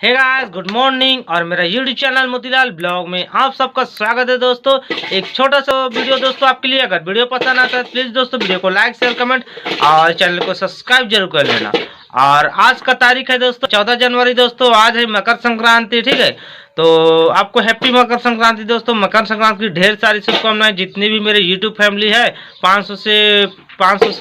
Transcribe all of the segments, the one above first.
Hey guys, good morning और मेरा YouTube channel Motilal blog में आप सबका स्वागत है। दोस्तों एक छोटा सा वीडियो दोस्तों आपके लिए। अगर वीडियो पसंद आता है प्लीज़ दोस्तों वीडियो को लाइक शेयर कमेंट और चैनल को सब्सक्राइब जरूर कर लेना। और आज का तारीख है दोस्तों 14 जनवरी। दोस्तों आज है मकर संक्रांति, ठीक है। तो आपको हैप्पी मकर संक्रांति दोस्तों। मकर संक्रांति की ढेर सारी शुभकामनाएं। जितनी भी मेरे यूट्यूब फैमिली है 500 से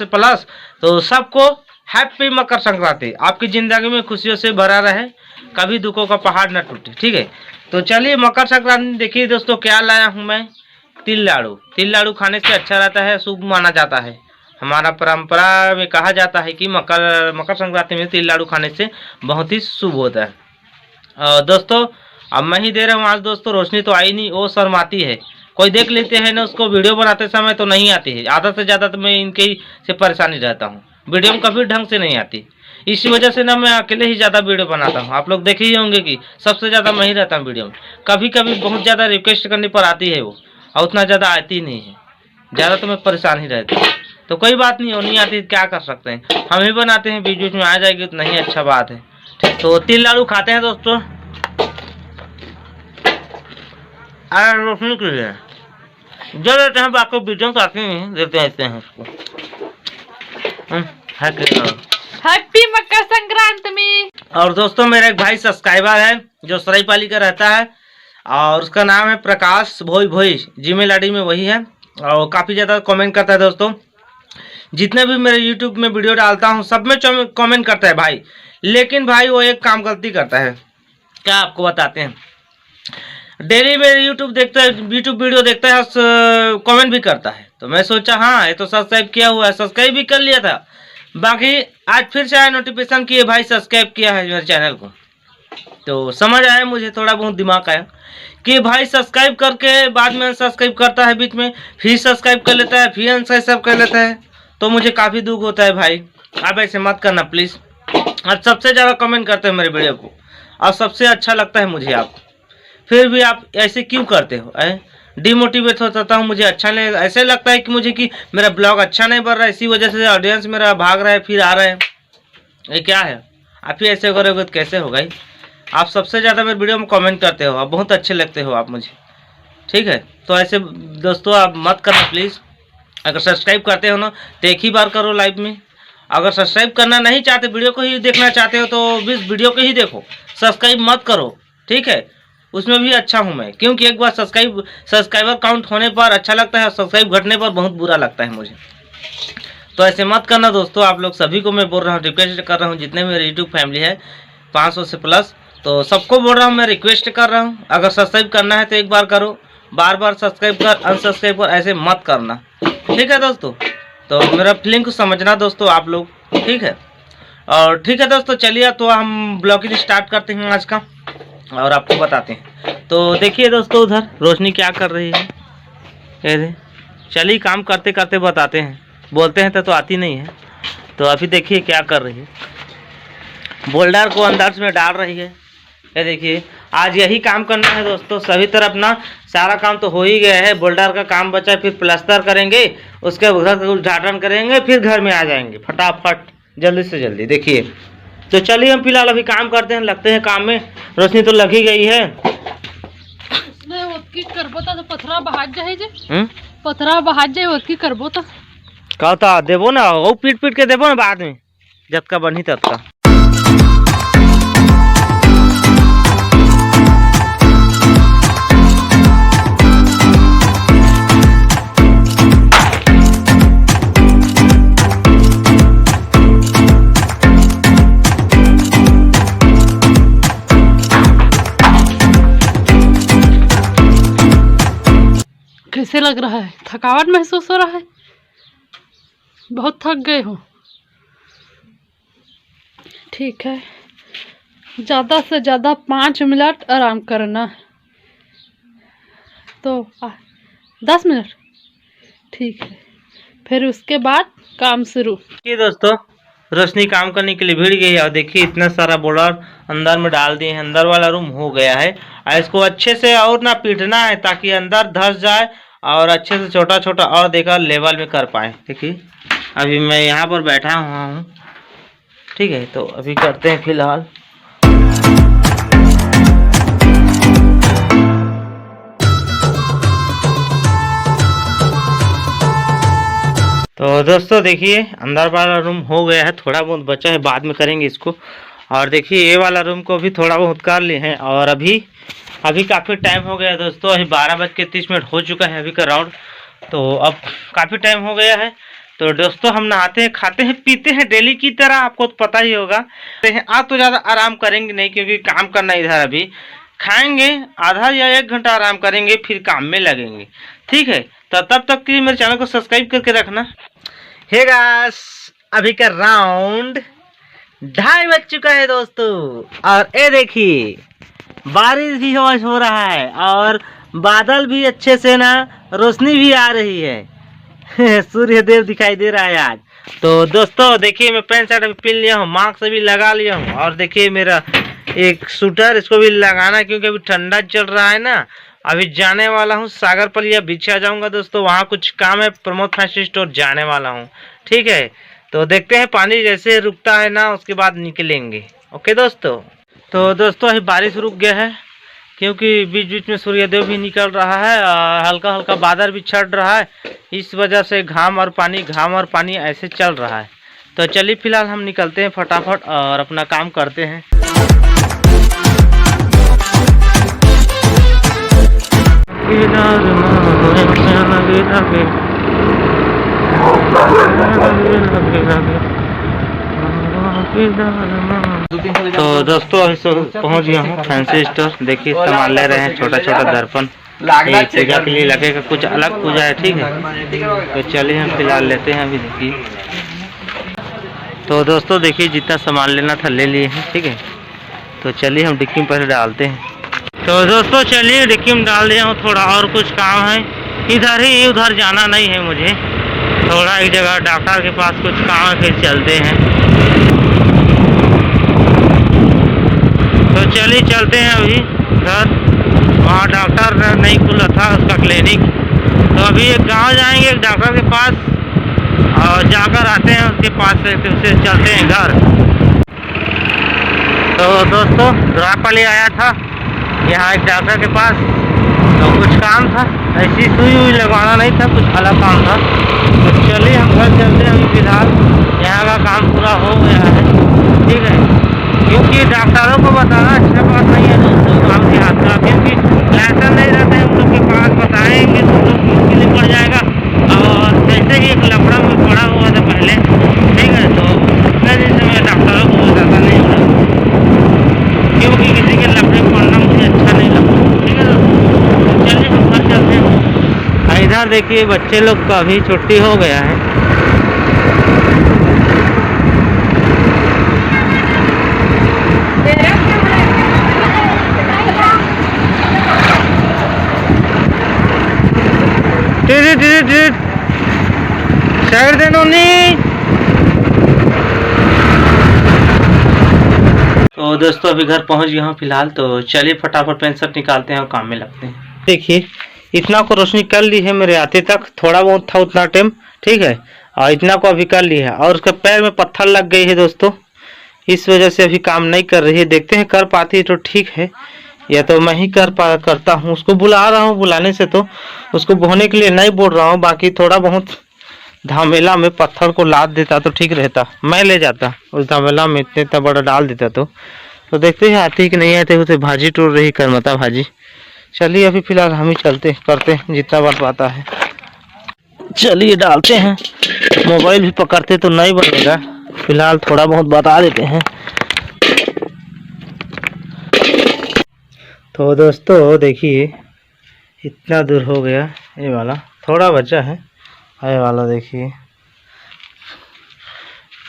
प्लस, तो सबको हैप्पी मकर संक्रांति। आपकी ज़िंदगी में खुशियों से भरा रहे, कभी दुखों का पहाड़ न टूटे, ठीक है। तो चलिए मकर संक्रांति देखिए दोस्तों क्या लाया हूँ मैं। तिल लाड़ू। तिल लाड़ू खाने से अच्छा रहता है, शुभ माना जाता है। हमारा परंपरा में कहा जाता है कि मकर संक्रांति में तिल लाड़ू खाने से बहुत ही शुभ होता है। दोस्तों अब मैं ही दे रहा हूँ आज। दोस्तों रोशनी तो आई नहीं, वो शर्माती है। कोई देख लेते हैं ना उसको वीडियो बनाते समय तो नहीं आती है। आधा से ज़्यादा तो मैं इनके ही से परेशानी रहता हूँ, वीडियो में कभी ढंग से नहीं आती। इसी वजह से ना मैं अकेले ही ज़्यादा वीडियो बनाता हूँ। आप लोग देखे ही होंगे कि सबसे ज़्यादा मैं ही रहता हूँ वीडियो में। कभी कभी बहुत ज़्यादा रिक्वेस्ट करने पर आती है वो, और उतना ज़्यादा आती नहीं है। ज़्यादा तो मैं परेशान ही रहता हूँ। तो कोई बात नहीं, वो नहीं आती क्या कर सकते हैं, हम ही बनाते हैं। बीच बीच में आ जाएगी तो नहीं, अच्छा बात है। तो तिल लाड़ू खाते हैं दोस्तों। अरे रोशनी के लिए जो देते हैं, बाकी वीडियो काफी देते हैं उसको। हैप्पी मकर संक्रांति में। और दोस्तों मेरा एक भाई सब्सक्राइबर है जो सरायपाली का रहता है, और उसका नाम है प्रकाश भोई। जीमेल आईडी में वही है, और काफ़ी ज़्यादा कमेंट करता है दोस्तों। जितने भी मेरे यूट्यूब में वीडियो डालता हूँ सब में कमेंट करता है भाई। लेकिन भाई वो एक काम गलती करता है, क्या आपको बताते हैं। डेली मेरे यूट्यूब वीडियो देखता है, कमेंट भी करता है। तो मैं सोचा हाँ ये तो सब्सक्राइब किया हुआ है, सब्सक्राइब भी कर लिया था। बाकी आज फिर से आया नोटिफिकेशन किए भाई सब्सक्राइब किया है मेरे चैनल को। तो समझ आया मुझे, थोड़ा बहुत दिमाग आया कि भाई सब्सक्राइब करके बाद में अनसब्सक्राइब करता है, बीच में फिर सब्सक्राइब कर लेता है, फिर अनसब्सक्राइब कर लेता है। तो मुझे काफ़ी दुख होता है भाई। आप ऐसे मत करना प्लीज़। और सबसे ज़्यादा कमेंट करते हैं मेरे वीडियो को, और सबसे अच्छा लगता है मुझे आप, फिर भी आप ऐसे क्यों करते हो। डिमोटिवेट हो जाता हूँ, मुझे अच्छा नहीं, ऐसे लगता है कि मुझे कि मेरा ब्लॉग अच्छा नहीं बढ़ रहा है। इसी वजह से ऑडियंस मेरा भाग रहा है, फिर आ रहा है। ये क्या है, आप ही ऐसे करोगे तो कैसे होगा। आप सबसे ज़्यादा मेरे वीडियो में कमेंट करते हो, आप बहुत अच्छे लगते हो आप मुझे, ठीक है। तो ऐसे दोस्तों आप मत करना प्लीज़। अगर सब्सक्राइब करते हो ना तो एक ही बार करो लाइव में। अगर सब्सक्राइब करना नहीं चाहते, वीडियो को ही देखना चाहते हो, तो बस वीडियो को ही देखो, सब्सक्राइब मत करो, ठीक है। उसमें भी अच्छा हूँ मैं, क्योंकि एक बार सब्सक्राइबर काउंट होने पर अच्छा लगता है, सब्सक्राइब घटने पर बहुत बुरा लगता है मुझे। तो ऐसे मत करना दोस्तों। आप लोग सभी को मैं बोल रहा हूँ, रिक्वेस्ट कर रहा हूँ, जितने मेरे यूट्यूब फैमिली है 500 से प्लस, तो सबको बोल रहा हूँ, मैं रिक्वेस्ट कर रहा हूँ। अगर सब्सक्राइब करना है तो एक बार करो, बार बार सब्सक्राइब कर अनसब्सक्राइब कर ऐसे मत करना, ठीक है दोस्तों। तो मेरा फीलिंग को समझना दोस्तों आप लोग, ठीक है। और ठीक है दोस्तों, चलिए तो हम ब्लॉगिंग स्टार्ट करते हैं आज का, और आपको बताते हैं। तो देखिए दोस्तों उधर रोशनी क्या कर रही है। अरे चलिए काम करते करते बताते हैं, बोलते हैं तो आती नहीं है। तो अभी देखिए क्या कर रही है, बोल्डर को अंदर में डाल रही है। ये देखिए आज यही काम करना है दोस्तों। सभी तरफ ना सारा काम तो हो ही गया है, बोल्डर का काम बचा, फिर प्लास्टर करेंगे, उसके घर का उद्घाटन करेंगे, फिर घर में आ जाएंगे फटाफट जल्दी से जल्दी। देखिए तो चलिए हम फिलहाल अभी काम करते हैं, लगते हैं काम में। रोशनी तो लगी गई है। तो पथरा बहाज जाए जे पथरा बहाज जाए ओतकी करबो तो कहता देबो ना, वो पीट पीट के देबो ना बाद में, जतका बनी ततका। कैसे लग रहा है? थकावट महसूस हो रहा है? बहुत थक गए हो? ठीक है, ज़्यादा से ज़्यादा 5 मिनट आराम करना। तो 10 मिनट ठीक है, फिर उसके बाद काम शुरू। ये दोस्तों रोशनी काम करने के लिए भिड़ गई है, और देखिए इतना सारा बॉर्डर अंदर में डाल दिए हैं। अंदर वाला रूम हो गया है, और इसको अच्छे से और ना पीटना है ताकि अंदर धंस जाए, और अच्छे से छोटा छोटा और देखा लेवल में कर पाए। देखिए अभी मैं यहाँ पर बैठा हुआ हूँ, ठीक है। तो अभी करते हैं फिलहाल। तो दोस्तों देखिए अंदर वाला रूम हो गया है, थोड़ा बहुत बचा है, बाद में करेंगे इसको। और देखिए ये वाला रूम को भी थोड़ा बहुत कर लिए हैं। और अभी काफ़ी टाइम हो गया है दोस्तों, अभी 12:30 हो चुका है अभी का राउंड। तो अब काफ़ी टाइम हो गया है। तो दोस्तों हम नहाते हैं, खाते हैं, पीते हैं डेली की तरह, आपको तो पता ही होगा। आज तो ज़्यादा आराम करेंगे नहीं क्योंकि काम करना इधर, अभी खाएंगे, आधा या 1 घंटा आराम करेंगे, फिर काम में लगेंगे, ठीक है। तो तब तक के लिए मेरे चैनल को सब्सक्राइब करके रखना। हे गाइस, अभी का राउंड 2:30 बज चुका है दोस्तों। और ये देखिए बारिश भी हो रहा है और बादल भी अच्छे से ना, रोशनी भी आ रही है सूर्य देव दिखाई दे रहा है आज। तो दोस्तों देखिए मैं पैंट शर्ट भी पहन लिया हूँ, मास्क भी लगा लिया हूँ। और देखिए मेरा एक स्वेटर, इसको भी लगाना क्योंकि अभी ठंडा चल रहा है ना। अभी जाने वाला हूँ सागर पलिया बीच आ जाऊंगा दोस्तों, वहाँ कुछ काम है, प्रमोद फैंसी स्टोर जाने वाला हूँ, ठीक है। तो देखते हैं पानी जैसे रुकता है ना उसके बाद निकलेंगे, ओके दोस्तों। तो दोस्तों अभी बारिश रुक गया है क्योंकि बीच बीच में सूर्यदेव भी निकल रहा है और हल्का हल्का बादल भी छट रहा है, इस वजह से घाम और पानी ऐसे चल रहा है। तो चलिए फिलहाल हम निकलते हैं फटाफट और अपना काम करते हैं। तो दोस्तों अभी पहुंच गया हूँ फैंसी स्टोर। देखिए सामान ले रहे हैं, छोटा छोटा दर्पण, पूजा के लिए लगेगा, कुछ अलग पूजा है, ठीक है। तो चलिए हम फिलहाल लेते हैं अभी। देखिए तो दोस्तों देखिए जितना सामान लेना था ले लिए हैं, ठीक है। तो चलिए हम डिक्की में पहले डालते हैं। तो दोस्तों चलिए डिक्की में डाल दिया हूँ, थोड़ा और कुछ काम है इधर ही, उधर जाना नहीं है मुझे, थोड़ा एक जगह डॉक्टर के पास कुछ काम है, फिर चलते हैं। तो चलिए चलते हैं अभी घर, वहाँ डॉक्टर नहीं खुला था उसका क्लिनिक। तो अभी एक गांव जाएंगे एक डॉक्टर के पास और जाकर आते हैं उसके पास से, फिर से चलते हैं घर। तो दोस्तों द्रापाली आया था यहाँ एक डॉक्टर के पास, तो कुछ काम था, ऐसी सुई लगवाना नहीं था, कुछ अलग काम था। तो चलिए हम घर चलते हैं अभी फिलहाल, यहाँ का काम पूरा हो गया है, ठीक है। क्योंकि डॉक्टरों को बताना अच्छा बात नहीं है दोस्तों काम देहात का, क्योंकि लाइसेंस नहीं रहता है उन लोग के पास, बताएंगे तो लोग मुश्किल पड़ जाएगा। और जैसे ही एक लफड़ा में पड़ा हुआ था पहले, ठीक है, तो इतने दिन से मैं डॉक्टरों को बताता नहीं हूँ क्योंकि किसी के लफड़े पड़ना मुझे अच्छा नहीं लगता, ठीक है दोस्तों। चलिए हम घर चलते हैं। इधर देखिए बच्चे लोग का भी छुट्टी हो गया है। साइड दे नोनी। तो दोस्तों अभी घर पहुंच गया हूँ फिलहाल। तो चलिए फटाफट पेन शर्ट निकालते हैं और काम में लगते हैं। देखिए इतना को रोशनी कर ली है मेरे आते तक, थोड़ा बहुत था उतना टाइम, ठीक है। और इतना को अभी कर ली है और उसके पैर में पत्थर लग गई है दोस्तों, इस वजह से अभी काम नहीं कर रही है। देखते हैं कर पाती है तो ठीक है, या तो मैं ही करता हूँ। उसको बुला रहा हूँ, बुलाने से तो उसको बोने के लिए नहीं बोल रहा हूँ, बाकी थोड़ा बहुत धामेला में पत्थर को लाद देता तो ठीक रहता, मैं ले जाता उस धामेला में, इतना बड़ा डाल देता। तो देखते हैं आती कि नहीं आती, उसे भाजी टूट रही, करमता भाजी। चलिए अभी फिलहाल हम ही चलते करते हैं जितना बन पाता है। चलिए डालते हैं, मोबाइल भी पकड़ते तो नहीं बनेगा, फिलहाल थोड़ा बहुत बता देते हैं। तो दोस्तों देखिए इतना दूर हो गया, ये वाला थोड़ा बचा है, ये वाला देखिए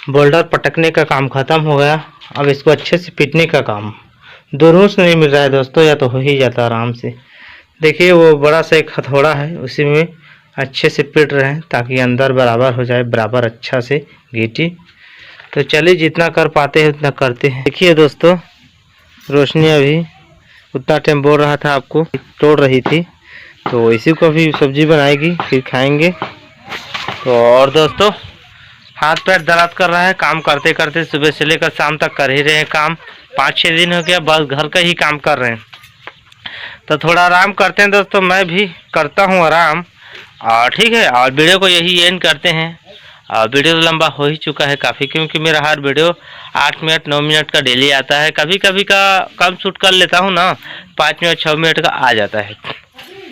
बोल्डर पटकने का काम खत्म हो गया। अब इसको अच्छे से पीटने का काम, दोनों से नहीं मिल रहा है दोस्तों, या तो हो ही जाता आराम से। देखिए वो बड़ा सा एक हथौड़ा है, उसी में अच्छे से पीट रहे हैं ताकि अंदर बराबर हो जाए, बराबर अच्छा से गीटी। तो चलिए जितना कर पाते हैं उतना करते हैं। देखिए दोस्तों रोशनी अभी उतना टाइम बोल रहा था आपको, तोड़ रही थी, तो इसी को अभी सब्जी बनाएगी फिर खाएंगे। तो और दोस्तों हाथ पैर दर्द कर रहा है, काम करते करते सुबह से लेकर शाम तक कर ही रहे हैं काम, 5-6 दिन हो गया बस घर का ही काम कर रहे हैं। तो थोड़ा आराम करते हैं दोस्तों, मैं भी करता हूँ आराम, और ठीक है। और वीडियो को यही एंड करते हैं। वीडियो लंबा हो ही चुका है काफ़ी, क्योंकि मेरा हर वीडियो 8 मिनट 9 मिनट का डेली आता है। कभी कभी का कम शूट कर लेता हूँ ना, 5 मिनट 6 मिनट का आ जाता है।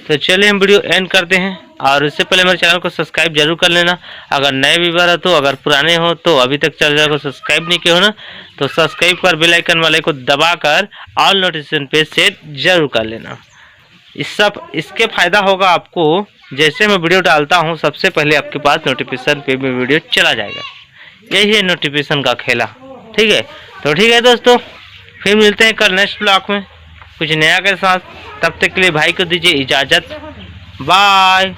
तो चलिए हम वीडियो एंड करते हैं, और इससे पहले मेरे चैनल को सब्सक्राइब जरूर कर लेना। अगर नए व्यूअर हो तो, अगर पुराने हो तो, अभी तक चैनल को सब्सक्राइब नहीं किया हो ना, तो सब्सक्राइब कर बेल आइकन वाले को दबाकर ऑल नोटिफिकेशन पे सेट जरूर कर लेना। इसके फ़ायदा होगा आपको, जैसे मैं वीडियो डालता हूँ सबसे पहले आपके पास नोटिफिकेशन पे भी वीडियो चला जाएगा। यही है नोटिफिकेशन का खेला, ठीक है। तो ठीक है दोस्तों, फिर मिलते हैं कल नेक्स्ट ब्लॉग में कुछ नया के साथ। तब तक के लिए भाई को दीजिए इजाज़त, बाय।